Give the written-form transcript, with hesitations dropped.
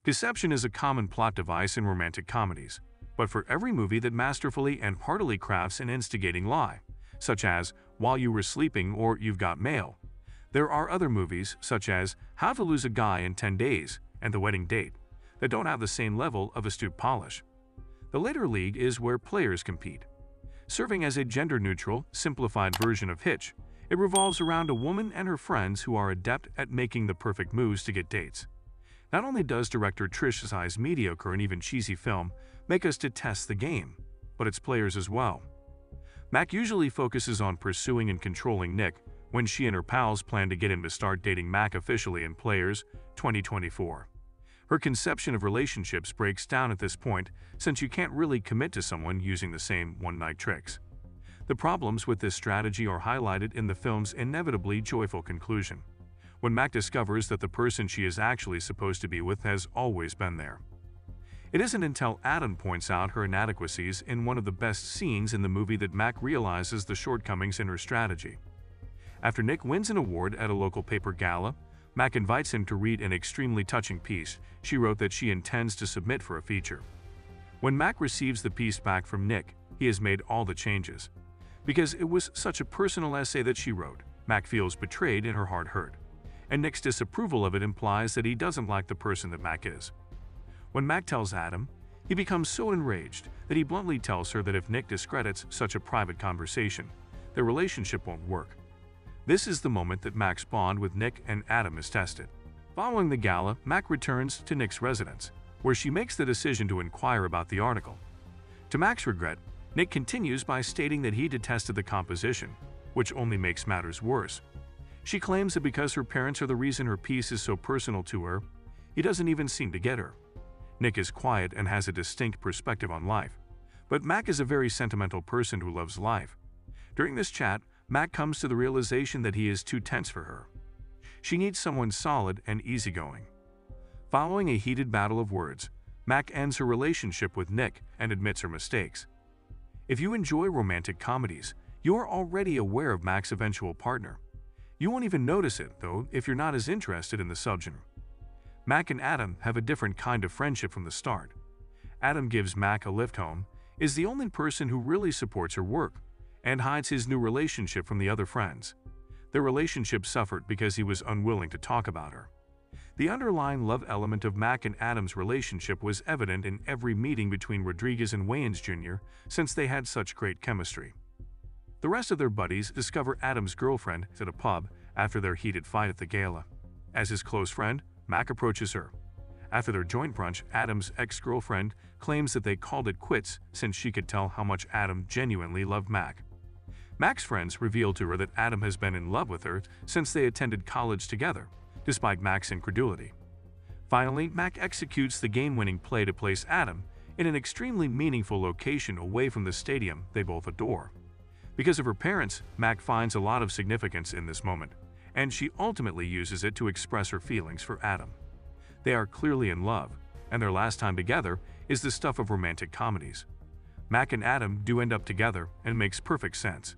Deception is a common plot device in romantic comedies, but for every movie that masterfully and heartily crafts an instigating lie, such as While You Were Sleeping or You've Got Mail, there are other movies, such as How to Lose a Guy in 10 Days and The Wedding Date, that don't have the same level of astute polish. The later league is where players compete. Serving as a gender-neutral, simplified version of Hitch, it revolves around a woman and her friends who are adept at making the perfect moves to get dates. Not only does director Trish Zai's mediocre and even cheesy film make us detest the game, but its players as well. Mac usually focuses on pursuing and controlling Nick when she and her pals plan to get him to start dating Mac officially in Players 2024. Her conception of relationships breaks down at this point since you can't really commit to someone using the same one-night tricks. The problems with this strategy are highlighted in the film's inevitably joyful conclusion, when Mac discovers that the person she is actually supposed to be with has always been there. It isn't until Adam points out her inadequacies in one of the best scenes in the movie that Mac realizes the shortcomings in her strategy. After Nick wins an award at a local paper gala, Mac invites him to read an extremely touching piece she wrote that she intends to submit for a feature. When Mac receives the piece back from Nick, he has made all the changes. Because it was such a personal essay that she wrote, Mac feels betrayed and her heart hurt. And Nick's disapproval of it implies that he doesn't like the person that Mac is. When Mac tells Adam, he becomes so enraged that he bluntly tells her that if Nick discredits such a private conversation, their relationship won't work. This is the moment that Mac's bond with Nick and Adam is tested. Following the gala, Mac returns to Nick's residence, where she makes the decision to inquire about the article. To Mac's regret, Nick continues by stating that he detested the composition, which only makes matters worse. She claims that because her parents are the reason her piece is so personal to her, he doesn't even seem to get her. Nick is quiet and has a distinct perspective on life, but Mac is a very sentimental person who loves life. During this chat, Mac comes to the realization that he is too tense for her. She needs someone solid and easygoing. Following a heated battle of words, Mac ends her relationship with Nick and admits her mistakes. If you enjoy romantic comedies, you are already aware of Mac's eventual partner. You won't even notice it, though, if you're not as interested in the subgenre. Mac and Adam have a different kind of friendship from the start. Adam gives Mac a lift home, is the only person who really supports her work, and hides his new relationship from the other friends. Their relationship suffered because he was unwilling to talk about her. The underlying love element of Mac and Adam's relationship was evident in every meeting between Rodriguez and Wayans Jr. since they had such great chemistry. The rest of their buddies discover Adam's girlfriend at a pub after their heated fight at the gala. As his close friend, Mac approaches her. After their joint brunch, Adam's ex-girlfriend claims that they called it quits since she could tell how much Adam genuinely loved Mac. Mac's friends reveal to her that Adam has been in love with her since they attended college together, despite Mac's incredulity. Finally, Mac executes the game-winning play to place Adam in an extremely meaningful location away from the stadium they both adore. Because of her parents, Mac finds a lot of significance in this moment, and she ultimately uses it to express her feelings for Adam. They are clearly in love, and their last time together is the stuff of romantic comedies. Mac and Adam do end up together and makes perfect sense.